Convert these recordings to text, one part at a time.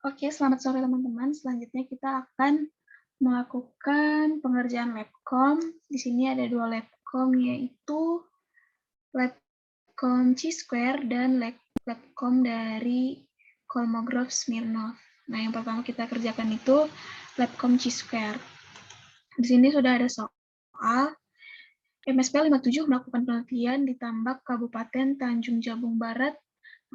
Oke, selamat sore teman-teman. Selanjutnya kita akan melakukan pengerjaan labcom. Di sini ada 2 labcom, yaitu labcom Chi-square dan labcom dari Kolmogorov Smirnov. Nah, yang pertama kita kerjakan itu labcom Chi-square. Di sini sudah ada soal. MSP 57 melakukan penelitian di Tambak Kabupaten Tanjung Jabung Barat,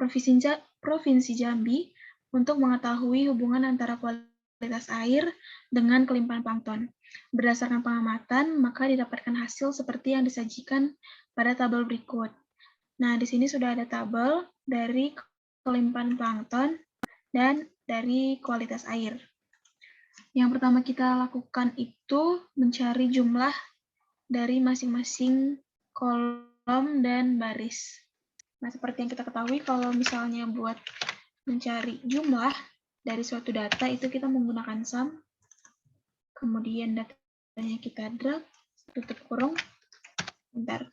Provinsi Jambi, untuk mengetahui hubungan antara kualitas air dengan kelimpahan plankton. Berdasarkan pengamatan, maka didapatkan hasil seperti yang disajikan pada tabel berikut. Nah, di sini sudah ada tabel dari kelimpahan plankton dan dari kualitas air. Yang pertama kita lakukan itu mencari jumlah dari masing-masing kolom dan baris. Nah, seperti yang kita ketahui, kalau misalnya buat mencari jumlah dari suatu data, itu kita menggunakan sum, kemudian datanya kita drag, tutup kurung, bentar.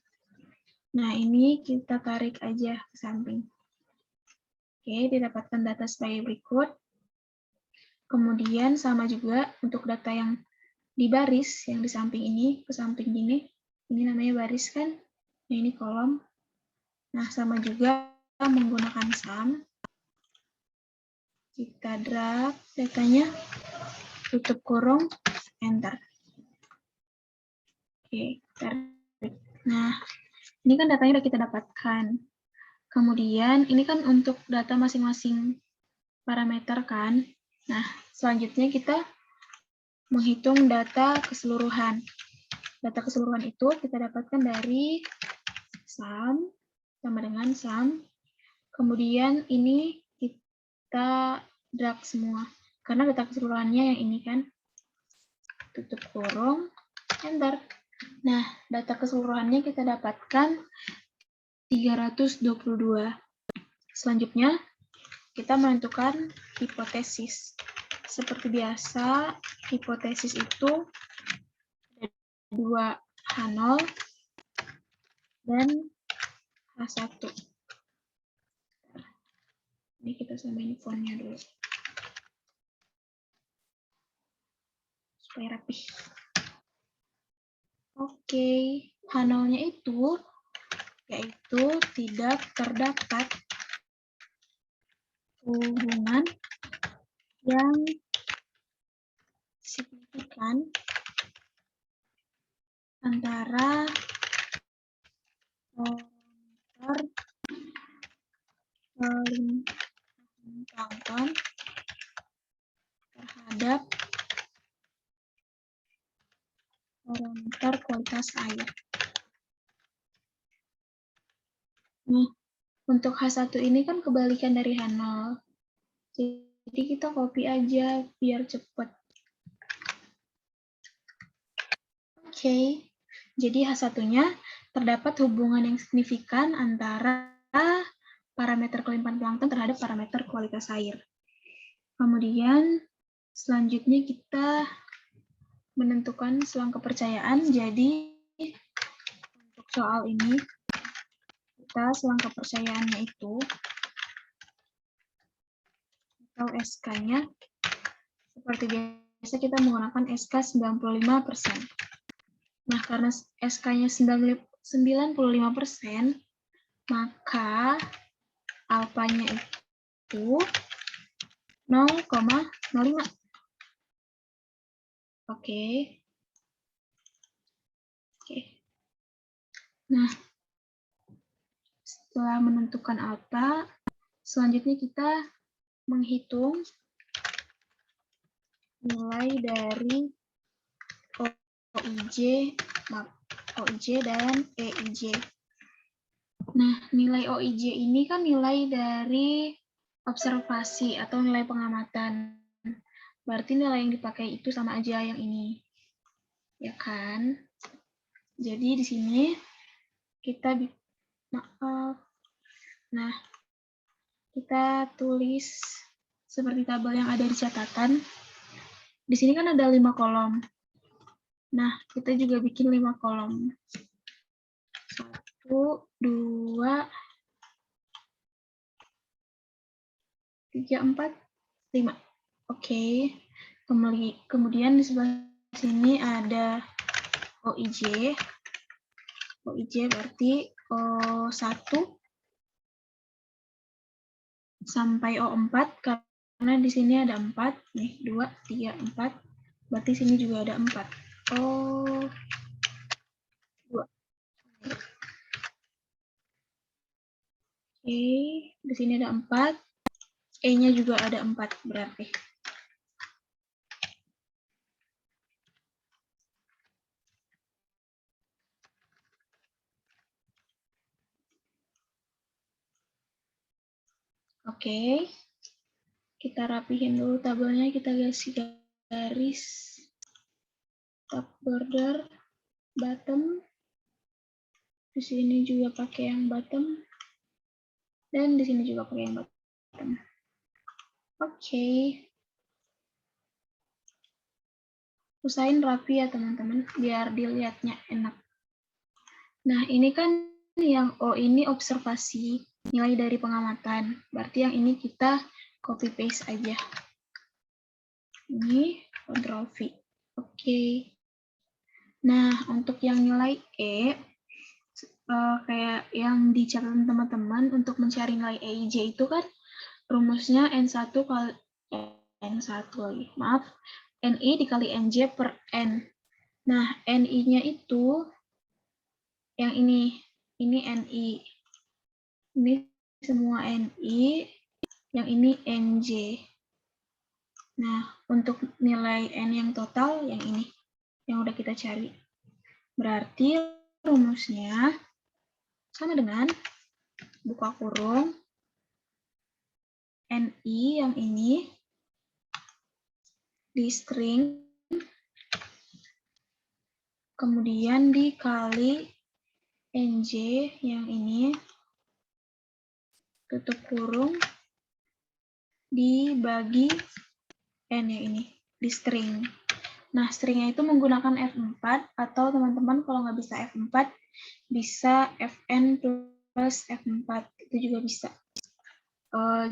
Nah, ini kita tarik aja ke samping. Oke, didapatkan data sebagai berikut. Kemudian sama juga untuk data yang di baris, yang di samping ini, ke samping ini namanya baris kan, nah ini kolom. Nah, sama juga menggunakan sum, kita drag datanya, tutup kurung, enter. Oke, tarik. Nah, ini kan datanya udah kita dapatkan. Kemudian, ini kan untuk data masing-masing parameter kan. Nah, selanjutnya kita menghitung data keseluruhan. Data keseluruhan itu kita dapatkan dari sum, sama dengan sum. Kemudian ini kita drag semua. Karena data keseluruhannya yang ini kan. Tutup kurung, enter. Nah, data keseluruhannya kita dapatkan 322. Selanjutnya, kita menentukan hipotesis. Seperti biasa, hipotesis itu ada 2 H0 dan H1. Ini kita samain fontnya dulu. Supaya rapih. Oke, H0-nya itu yaitu tidak terdapat hubungan yang signifikan antara kelimpahan plankton terhadap parameter kualitas air. Nah, untuk H1 ini kan kebalikan dari H0. Jadi kita copy aja biar cepat. Oke, jadi H1-nya terdapat hubungan yang signifikan antara parameter kelimpahan plankton terhadap parameter kualitas air. Kemudian selanjutnya kita menentukan selang kepercayaan. Jadi untuk soal ini kita selang kepercayaannya itu atau SK-nya seperti biasa kita menggunakan SK 95%. Nah, karena SK-nya 95%, maka alfanya itu 0,05. Oke. Nah, setelah menentukan alfa, selanjutnya kita menghitung nilai dari OIJ dan EIJ. Nah, nilai OIJ ini kan nilai dari observasi atau nilai pengamatan. Berarti nilai yang dipakai itu sama aja yang ini. Ya kan? Jadi di sini kita kita tulis seperti tabel yang ada di catatan. Di sini kan ada 5 kolom. Nah, kita juga bikin 5 kolom. 1, 2, 3, 4, 5. Oke. Kemudian di sebelah sini ada OIJ. OIJ berarti O1 sampai O4, karena di sini ada 4, nih 2, 3, 4, berarti sini juga ada 4. O2. Oke, di sini ada 4, E-nya juga ada 4 berarti. Oke, kita rapihin dulu tabelnya, kita kasih garis top border bottom. Di sini juga pakai yang bottom, dan di sini juga pakai yang bottom. Oke. Usahain rapi ya teman-teman, biar dilihatnya enak. Nah, ini kan yang ini observasi, nilai dari pengamatan. Berarti yang ini kita copy paste aja. Ini Ctrl V. Oke. Nah, untuk yang nilai E, kayak yang dicatat teman-teman untuk mencari nilai EIJ itu kan rumusnya N1 kali N1 lagi. Maaf, NI dikali NJ per N. Nah, NI-nya itu yang ini NI. Ini semua NI, yang ini NJ. Nah, untuk nilai N yang total, yang ini, yang udah kita cari. Berarti rumusnya sama dengan buka kurung NI yang ini di string, kemudian dikali NJ yang ini, tutup kurung, dibagi N yang ini, di string. Nah, stringnya itu menggunakan F4, atau teman-teman kalau nggak bisa F4, bisa Fn plus F4, itu juga bisa.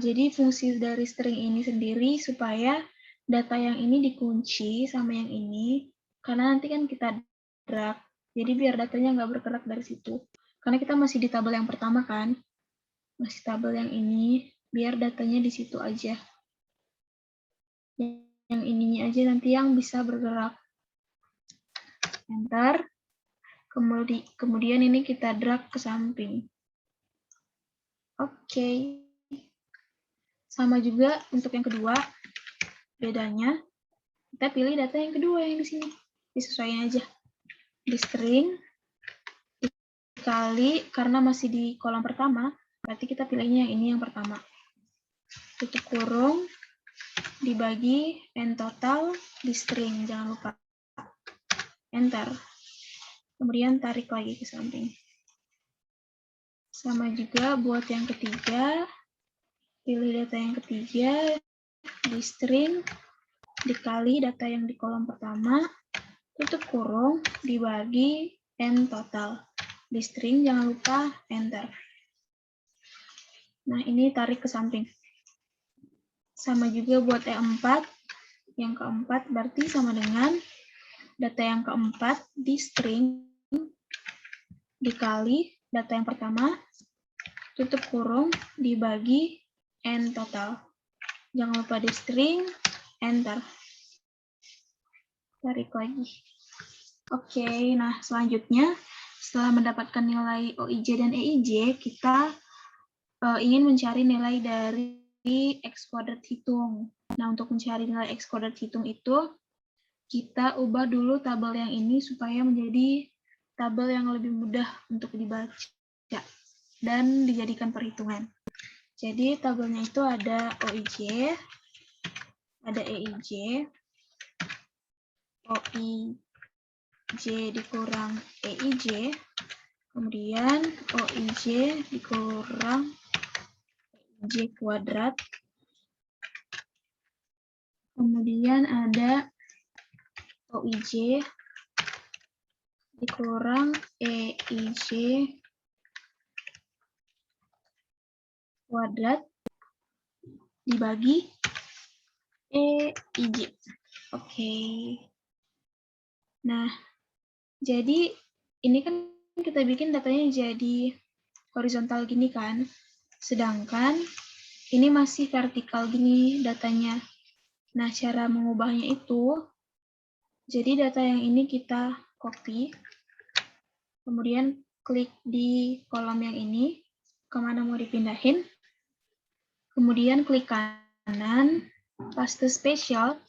Jadi fungsi dari string ini sendiri supaya data yang ini dikunci sama yang ini, karena nanti kan kita drag, jadi biar datanya nggak bergerak dari situ. Karena kita masih di tabel yang pertama kan, masih tabel yang ini, biar datanya di situ aja. Yang ininya aja nanti yang bisa bergerak. Enter. Kemudian ini kita drag ke samping. Oke. Sama juga untuk yang kedua, bedanya kita pilih data yang kedua yang di sini. Disesuaikan aja. Di string dikali, karena masih di kolom pertama, berarti kita pilihnya yang ini yang pertama. Tutup kurung, dibagi N total di string, jangan lupa. Enter. Kemudian tarik lagi ke samping. Sama juga buat yang ketiga, pilih data yang ketiga, di string, dikali data yang di kolom pertama, tutup kurung, dibagi N total. Di string, jangan lupa enter. Nah, ini tarik ke samping. Sama juga buat E4, yang keempat berarti sama dengan data yang keempat di string, dikali data yang pertama, tutup kurung, dibagi N total. Jangan lupa di string, enter. Tarik lagi. Oke, nah selanjutnya setelah mendapatkan nilai OIJ dan EIJ, kita ingin mencari nilai dari X kuadrat hitung. Nah, untuk mencari nilai X kuadrat hitung itu, kita ubah dulu tabel yang ini supaya menjadi tabel yang lebih mudah untuk dibaca dan dijadikan perhitungan. Jadi tabelnya itu ada OIJ, ada EIJ, OIJ dikurang EIJ, kemudian OIJ dikurang EIJ kuadrat, kemudian ada OIJ dikurang EIJ kuadrat dibagi E PIJ. Oke. Nah, jadi ini kan kita bikin datanya jadi horizontal gini kan. Sedangkan ini masih vertikal gini datanya. Nah, cara mengubahnya itu, jadi data yang ini kita copy, kemudian klik di kolom yang ini, kemana mau dipindahin, kemudian klik kanan, paste spesial,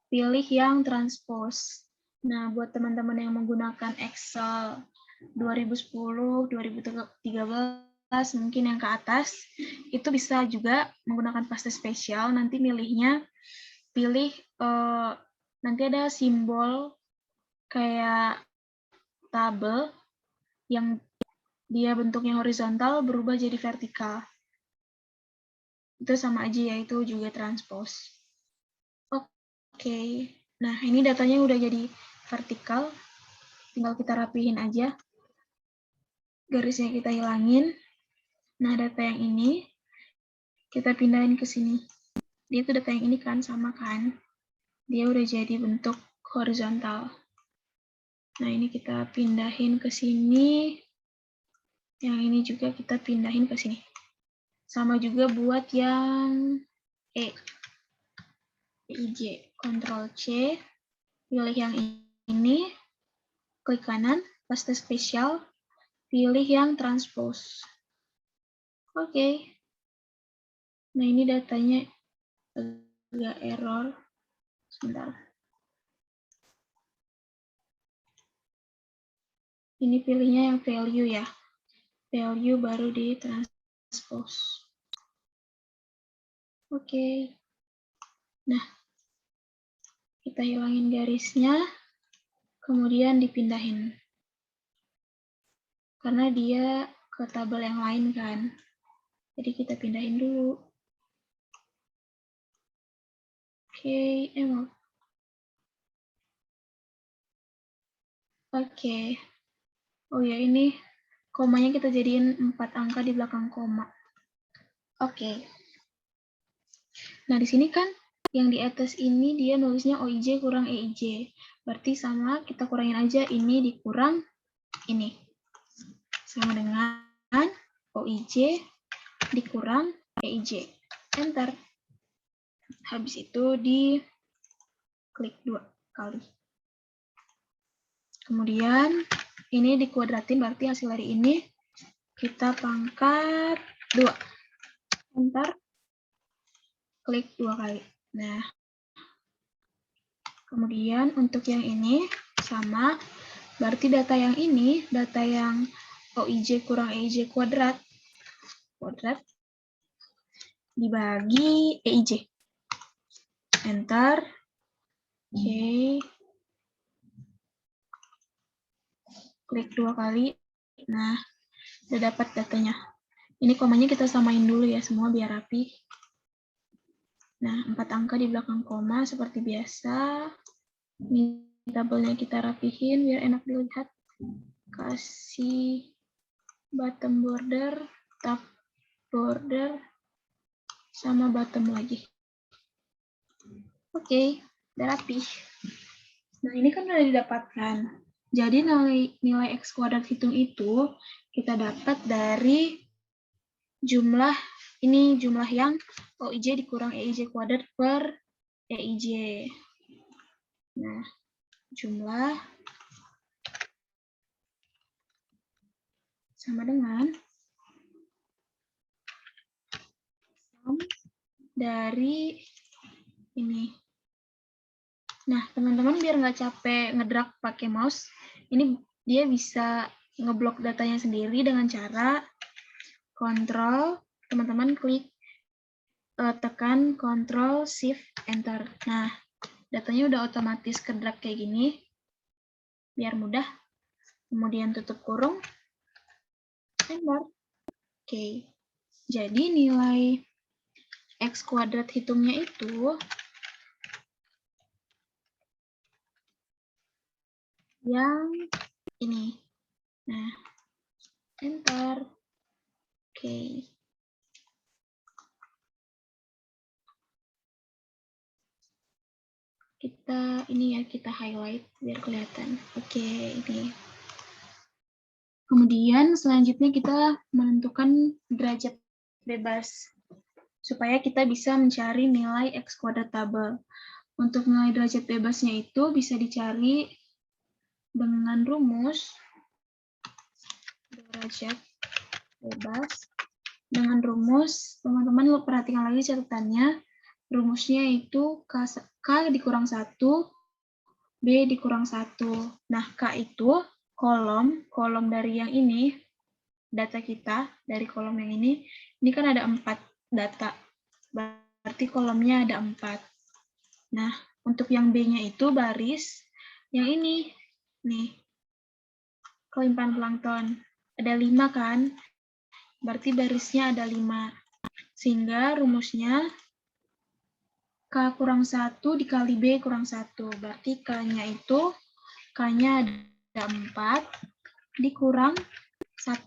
pilih yang transpose. Nah, buat teman-teman yang menggunakan Excel 2010, 2013, mungkin yang ke atas, itu bisa juga menggunakan paste spesial, nanti milihnya, pilih, nanti ada simbol kayak tabel, yang dia bentuknya horizontal berubah jadi vertikal. Itu sama aja ya, itu juga transpose. Oke. Nah, ini datanya udah jadi vertikal. Tinggal kita rapihin aja. Garisnya kita hilangin. Nah, data yang ini kita pindahin ke sini. Dia itu data yang ini kan, sama kan? Dia udah jadi bentuk horizontal. Nah, ini kita pindahin ke sini. Yang ini juga kita pindahin ke sini. Sama juga buat yang PIJ. Ctrl C, pilih yang ini, klik kanan, paste spesial, pilih yang transpose. Oke. Nah, ini datanya agak error. Sebentar. Ini pilihnya yang value ya. Value baru di transpose. Oke. Nah, kita hilangin garisnya, kemudian dipindahin. Karena dia ke tabel yang lain kan. Jadi kita pindahin dulu. Oke, Oke. Oh ya, ini komanya kita jadiin 4 angka di belakang koma. Oke. Nah, di sini kan yang di atas ini dia nulisnya OIJ kurang EIJ. Berarti sama, kita kurangin aja ini dikurang ini. Sama dengan OIJ dikurang EIJ. Enter. Habis itu di klik 2 kali. Kemudian ini dikuadratin, berarti hasil dari ini kita pangkat 2. Enter. Klik 2 kali. Nah, kemudian untuk yang ini sama, berarti data yang ini, data yang OIJ kurang EIJ kuadrat dibagi EIJ. Enter. Oke. Klik 2 kali. Nah, udah dapat datanya. Ini komanya kita samain dulu ya semua biar rapi. Nah, 4 angka di belakang koma seperti biasa. Ini tabelnya kita rapihin biar enak dilihat. Kasih bottom border, top border, sama bottom lagi. Oke, udah rapi. Nah, ini kan udah didapatkan. Jadi nilai X kuadrat hitung itu kita dapat dari jumlah yang OIJ dikurang EIJ kuadrat per EIJ. Nah, jumlah sama dengan sum dari ini. Nah, teman-teman biar nggak capek ngedrag pakai mouse, ini dia bisa ngeblok datanya sendiri dengan cara kontrol, teman-teman klik, tekan Ctrl Shift Enter. Nah, datanya udah otomatis kedrag kayak gini, biar mudah. Kemudian tutup kurung, Enter. Oke, jadi nilai X kuadrat hitungnya itu yang ini. Nah, Enter. Oke. kita highlight biar kelihatan. Oke, ini. Kemudian selanjutnya kita menentukan derajat bebas supaya kita bisa mencari nilai X kuadrat tabel. Untuk nilai derajat bebasnya itu bisa dicari dengan rumus derajat bebas. Dengan rumus, teman-teman perhatikan lagi catatannya. Rumusnya itu K dikurang 1, B dikurang 1. Nah, K itu kolom dari yang ini, data kita dari kolom yang ini kan ada 4 data. Berarti kolomnya ada 4. Nah, untuk yang B-nya itu baris yang ini. Nih, kelimpahan plankton. Ada 5 kan? Berarti barisnya ada 5. Sehingga rumusnya K kurang 1 dikali B kurang 1. Berarti K-nya itu, K-nya ada 4 dikurang 1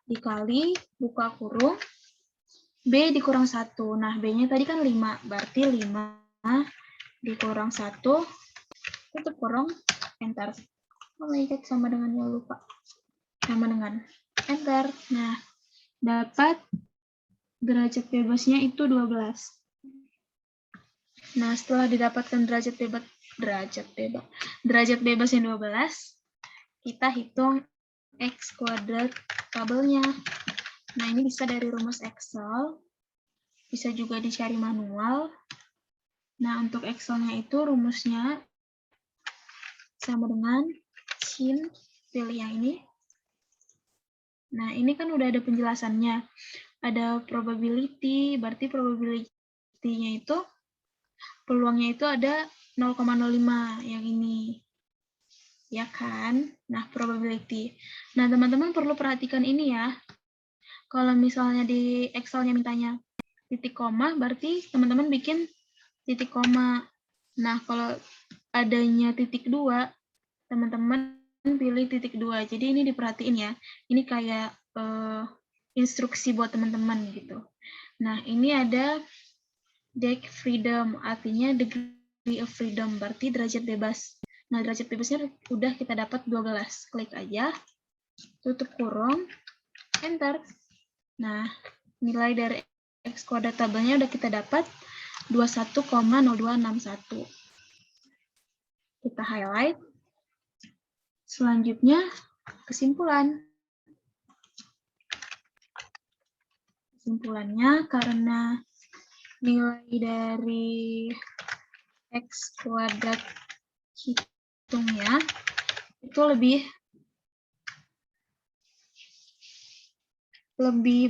dikali buka kurung B dikurang 1. Nah, B-nya tadi kan 5. Berarti 5 dikurang 1 tutup kurung, enter. Oh my god, sama dengan yang lupa. Sama dengan enter. Nah, dapat derajat bebasnya itu 12. Nah, setelah didapatkan derajat bebasnya 12, kita hitung X kuadrat tabelnya. Nah, ini bisa dari rumus Excel, bisa juga dicari manual. Nah, untuk Excel-nya itu rumusnya sama dengan sin, pilih yang ini. Nah, ini kan udah ada penjelasannya. Ada probability, berarti probability-nya itu, peluangnya itu ada 0,05 yang ini. Ya kan? Nah, probability. Nah, teman-teman perlu perhatikan ini ya. Kalau misalnya di Excel-nya mintanya titik koma, berarti teman-teman bikin titik koma. Nah, kalau adanya titik 2, teman-teman pilih titik 2. Jadi ini diperhatiin ya. Ini kayak instruksi buat teman-teman gitu. Nah, ini ada degree freedom, artinya degree of freedom, berarti derajat bebas. Nah, derajat bebasnya udah kita dapat 12. Klik aja, tutup kurung, enter. Nah, nilai dari X kuadrat tabelnya udah kita dapat 21,0261. Kita highlight. Selanjutnya, kesimpulan. Kesimpulannya, karena nilai dari X kuadrat hitungnya itu lebih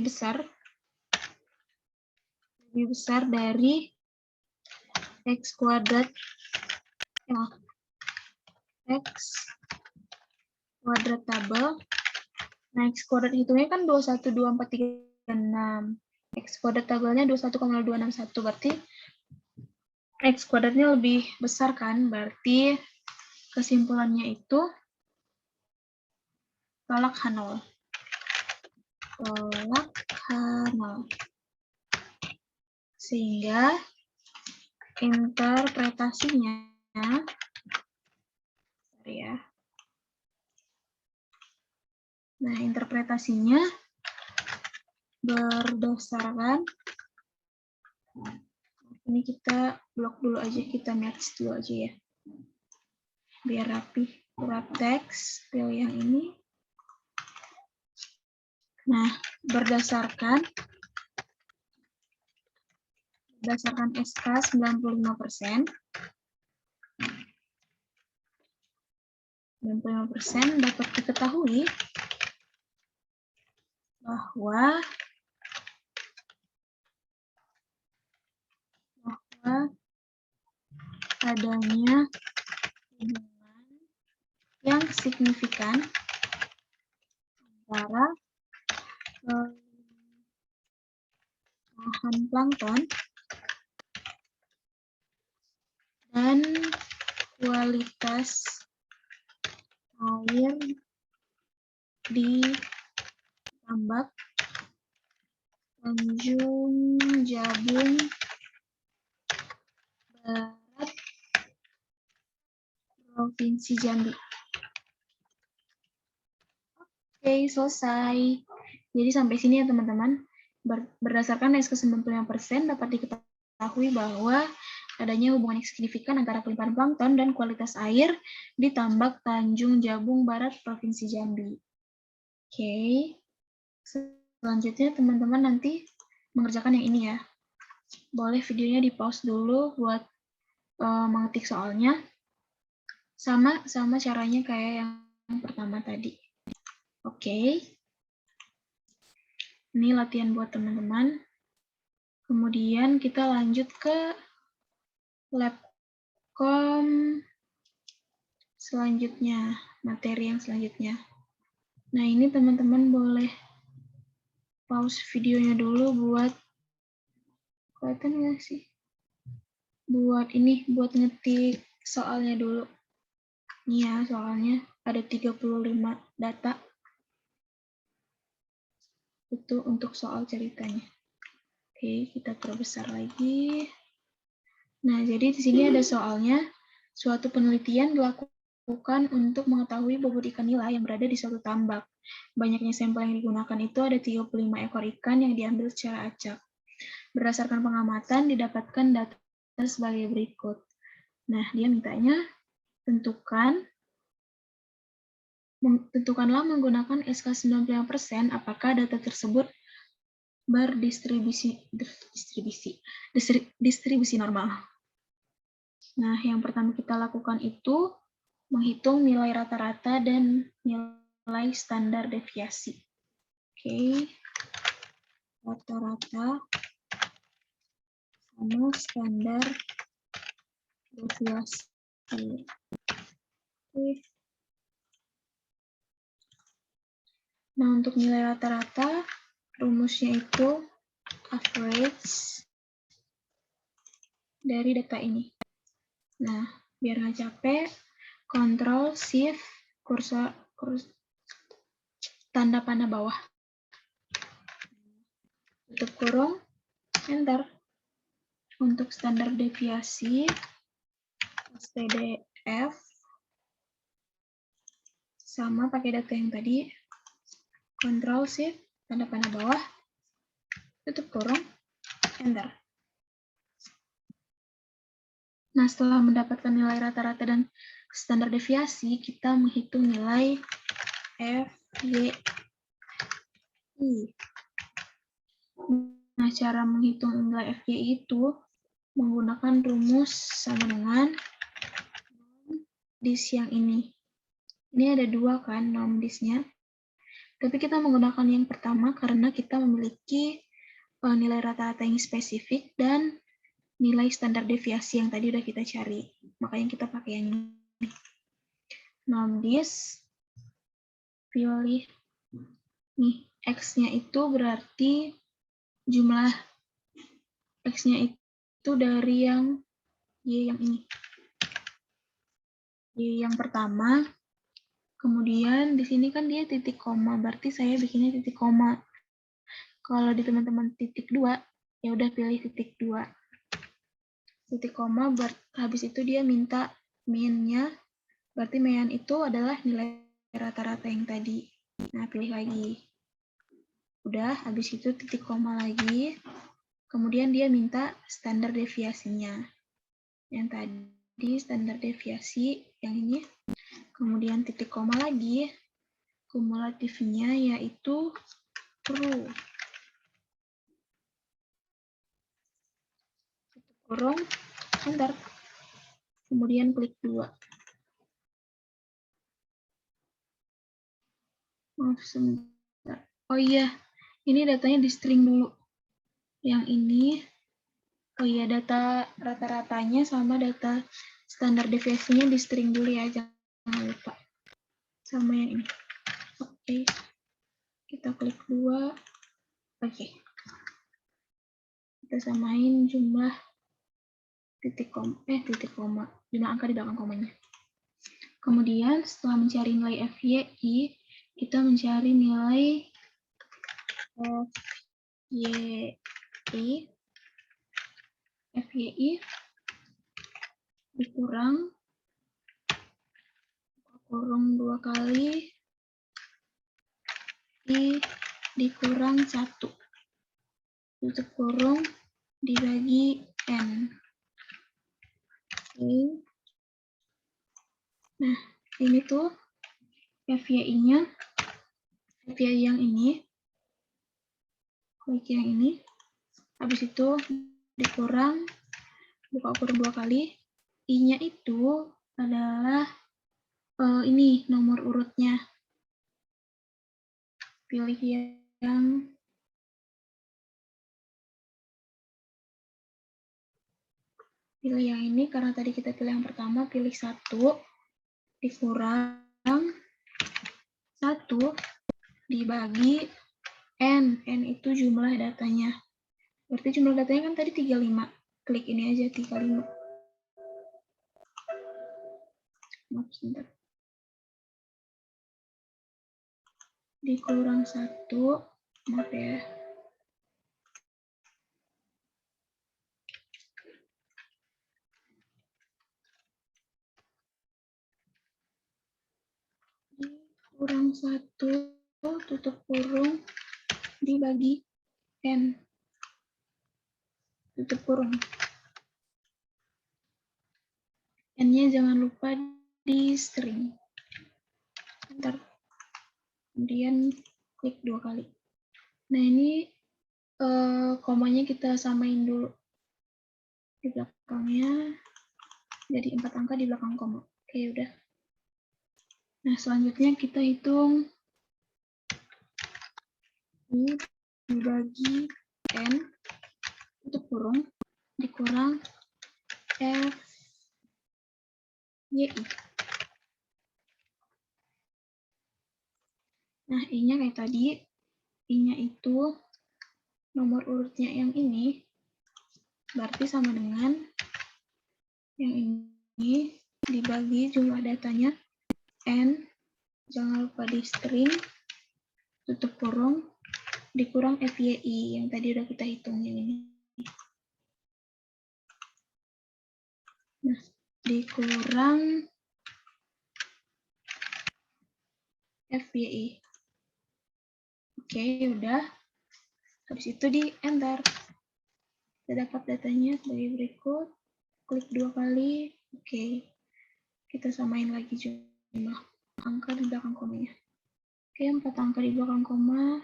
besar dari X kuadrat tabel. Nah, X kuadrat hitungnya kan 212436. X kuadrat tabelnya 21,0261. Berarti X kuadratnya lebih besar kan? Berarti kesimpulannya itu tolak H0. Tolak H0. Sehingga interpretasinya ya. Nah, interpretasinya berdasarkan ini kita blok dulu aja, kita match dulu aja ya. Biar rapi. Wrap text, pilih yang ini. Nah, berdasarkan SK 95%, 95% dapat diketahui bahwa adanya hubungan yang signifikan antara bahan plankton dan kualitas air di tambak Tanjung Jabung Barat Provinsi Jambi. Oke, selesai. Jadi sampai sini ya teman-teman. Berdasarkan SK 95% dapat diketahui bahwa adanya hubungan yang signifikan antara pelimpahan plankton dan kualitas air di tambak Tanjung Jabung Barat, Provinsi Jambi. Oke. Selanjutnya teman-teman nanti mengerjakan yang ini ya. Boleh videonya di-pause dulu buat mengetik soalnya. Sama caranya kayak yang pertama tadi. Oke. Ini latihan buat teman-teman. Kemudian kita lanjut ke Labcom selanjutnya, materi yang selanjutnya. Nah, ini teman-teman boleh pause videonya dulu buat kelihatan nggak sih? Buat ngetik soalnya dulu. Ini ya, soalnya ada 35 data. Itu untuk soal ceritanya. Oke, kita perbesar lagi. Nah, jadi di sini ada soalnya, suatu penelitian dilakukan untuk mengetahui bobot ikan nila yang berada di suatu tambak. Banyaknya sampel yang digunakan itu ada 35 ekor ikan yang diambil secara acak. Berdasarkan pengamatan, didapatkan data sebagai berikut. Nah, dia mintanya tentukanlah menggunakan SK 95% apakah data tersebut berdistribusi normal. Nah, yang pertama kita lakukan itu menghitung nilai rata-rata dan nilai standar deviasi. Oke, rata-rata sama standar deviasi. Oke. Nah, untuk nilai rata-rata, rumusnya itu average dari data ini. Nah, biar nggak capek, Ctrl Shift kursor tanda panah bawah. Tutup kurung, Enter. Untuk standar deviasi, STDF, sama pakai data yang tadi, Ctrl Shift tanda panah bawah, tutup kurung, Enter. Nah, setelah mendapatkan nilai rata-rata dan standar deviasi, kita menghitung nilai FYI. Nah, cara menghitung nilai FYI itu menggunakan rumus sama dengan dis yang ini. Ini ada dua kan norm disnya. Tapi kita menggunakan yang pertama karena kita memiliki nilai rata-rata yang spesifik dan nilai standar deviasi yang tadi udah kita cari. Makanya kita pakai yang ini. Norm dis, pilih nih, X-nya itu berarti jumlah X-nya itu dari yang Y yang ini. Y yang pertama, kemudian di sini kan dia titik koma, berarti saya bikinnya titik koma. Kalau di teman-teman titik 2, ya udah pilih titik 2. Titik koma, habis itu dia minta min-nya, berarti min itu adalah nilai rata-rata yang tadi. Nah, pilih lagi. Udah, habis itu titik koma lagi. Kemudian dia minta standar deviasinya. Yang tadi standar deviasi, yang ini. Kemudian titik koma lagi. Kumulatifnya yaitu true. Tutup kurung, Enter. Kemudian klik 2. Maaf sebentar. Oh iya, ini datanya di string dulu. Yang ini, oh iya, data rata-ratanya sama data standar deviasinya di string dulu ya, jangan lupa. Sama yang ini. Oke. Kita klik 2. Oke. Kita samain jumlah titik koma, jumlah angka di belakang komanya. Kemudian setelah mencari nilai FYI, kita mencari nilai FYI dikurang kurung 2 kali I dikurang 1. Tutup kurung dibagi N. Oke. Nah, ini tuh FYI-nya, FYI yang ini, klik yang ini, habis itu dikurang, buka kurung 2 kali, I-nya itu adalah ini nomor urutnya. Pilih yang ini karena tadi kita pilih yang pertama, pilih 1 dikurang 1 dibagi N. N itu jumlah datanya. Berarti jumlah datanya kan tadi 35. Klik ini aja 35. Maaf, sebentar. Dikurang 1, maaf ya. Dikurang 1, tutup kurung, dibagi N. Tutup kurung. N-nya jangan lupa di string. Bentar. Kemudian klik 2 kali. Nah, ini komanya kita samain dulu. Di belakangnya jadi 4 angka di belakang koma. Oke, udah. Nah, selanjutnya kita hitung I dibagi N, tutup kurung, dikurang F, Y, I. Nah, I-nya kayak tadi, I-nya itu nomor urutnya yang ini, berarti sama dengan yang ini dibagi jumlah datanya N, jangan lupa di string, tutup kurung, dikurang FYI yang tadi udah kita hitung yang ini. Nah, dikurang FYI. Oke, udah. Habis itu di enter. Kita dapat datanya sebagai berikut. Klik 2 kali. Oke. Kita samain lagi jumlah angka di belakang komanya. Oke, 4 angka di belakang koma.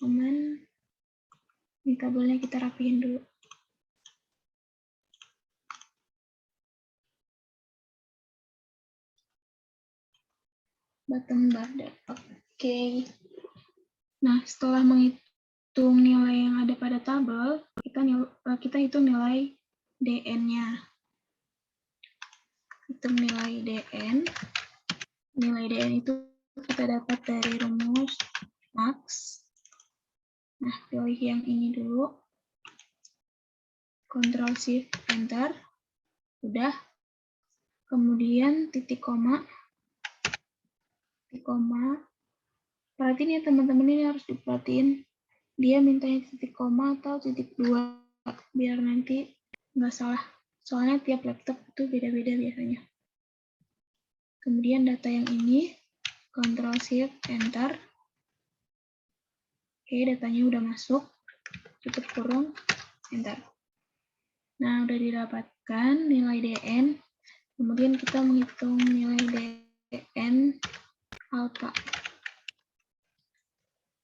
Aman. Ini tabelnya kita rapiin dulu. Bottom bar. Oke. Nah, setelah menghitung nilai yang ada pada tabel, kita hitung nilai DN-nya. Hitung nilai DN. Nilai DN itu kita dapat dari rumus max. Nah, pilih yang ini dulu. Ctrl Shift Enter. Udah. Kemudian titik koma. Titik koma. Perhatiin ya teman-teman, ini harus diperhatiin. Dia mintanya titik koma atau titik 2. Biar nanti nggak salah. Soalnya tiap laptop itu beda-beda biasanya. Kemudian data yang ini. Ctrl Shift Enter. Oke, datanya udah masuk. Tutup kurung. Enter. Nah, udah didapatkan nilai DN. Kemudian kita menghitung nilai DN alpha.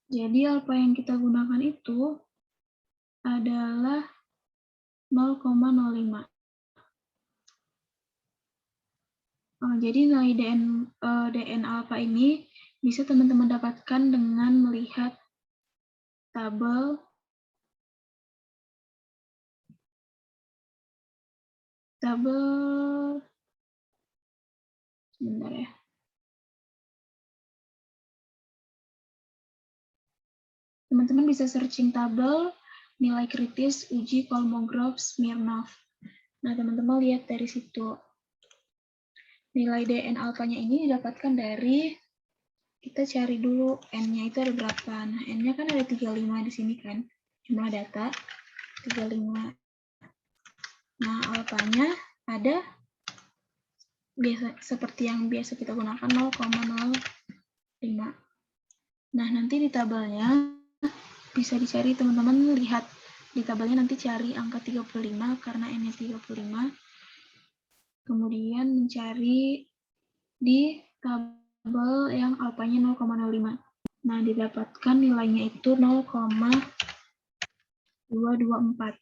Jadi alpha yang kita gunakan itu adalah 0,05. Jadi nilai DN alpha ini bisa teman-teman dapatkan dengan melihat tabel sebentar ya. Teman-teman bisa searching tabel nilai kritis uji Kolmogorov-Smirnov. Nah, teman-teman lihat dari situ. Nilai DN alfanya ini didapatkan dari, kita cari dulu N-nya itu ada berapa. Nah, N-nya kan ada 35 di sini kan. Jumlah data 35. Nah, alfanya ada seperti yang biasa kita gunakan 0,05. Nah, nanti di tabelnya bisa dicari, teman-teman lihat di tabelnya, nanti cari angka 35 karena N-nya 35. Kemudian mencari di tabel yang alfanya 0,05. Nah, didapatkan nilainya itu 0,224.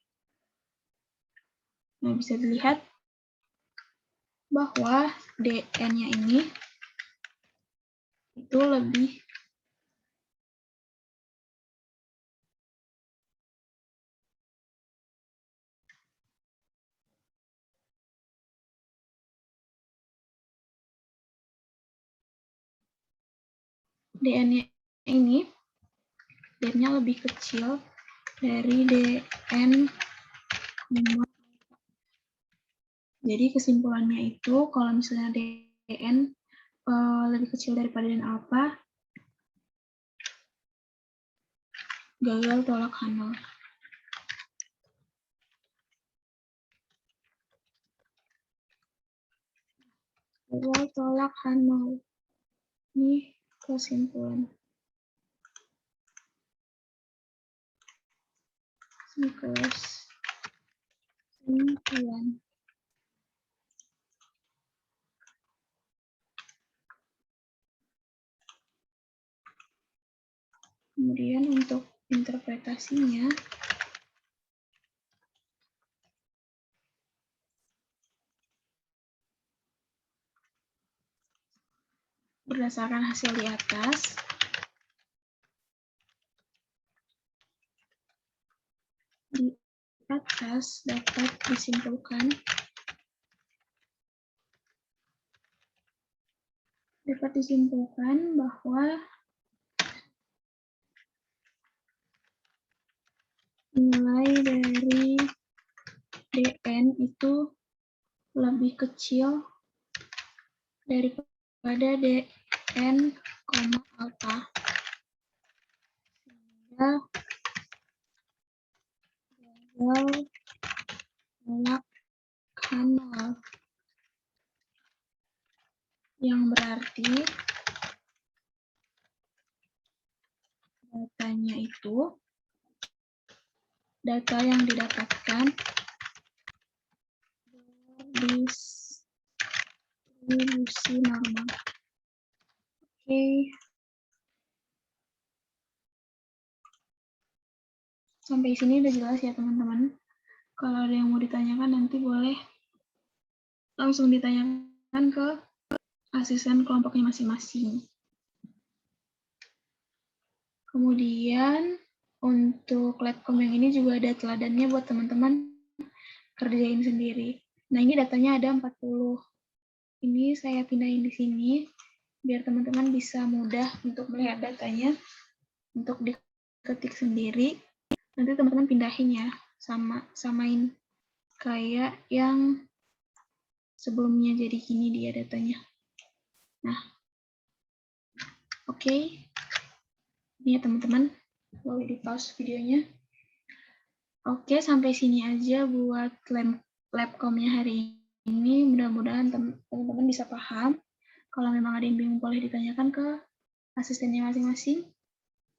Nah, bisa dilihat bahwa DN-nya ini itu lebih DN-nya ini D-nya lebih kecil dari DN. Jadi kesimpulannya itu kalau misalnya DN lebih kecil daripada DN alfa, gagal tolak H0. Gagal tolak H0. Ini kesimpulan. Kesimpulan. Kemudian untuk interpretasinya, berdasarkan hasil di atas, dapat disimpulkan bahwa nilai dari DN itu lebih kecil daripada DN, alfa. Sehingga gagal tolak H0. Yang berarti datanya itu, data yang didapatkan distribusi normal. Oke. Sampai sini udah jelas ya teman-teman. Kalau ada yang mau ditanyakan nanti boleh langsung ditanyakan ke asisten kelompoknya masing-masing. Kemudian untuk Labcom yang ini juga ada teladannya buat teman-teman kerjain sendiri. Nah, ini datanya ada 40. Ini saya pindahin di sini biar teman-teman bisa mudah untuk melihat datanya, untuk diketik sendiri. Nanti teman-teman pindahin ya, samain kayak yang sebelumnya, jadi gini dia datanya. Nah, oke. Ini ya teman-teman, boleh di pause videonya. Oke, sampai sini aja buat Labcom-nya hari ini. Mudah-mudahan teman-teman bisa paham. Kalau memang ada yang bingung boleh ditanyakan ke asistennya masing-masing.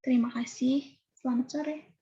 Terima kasih. Selamat sore.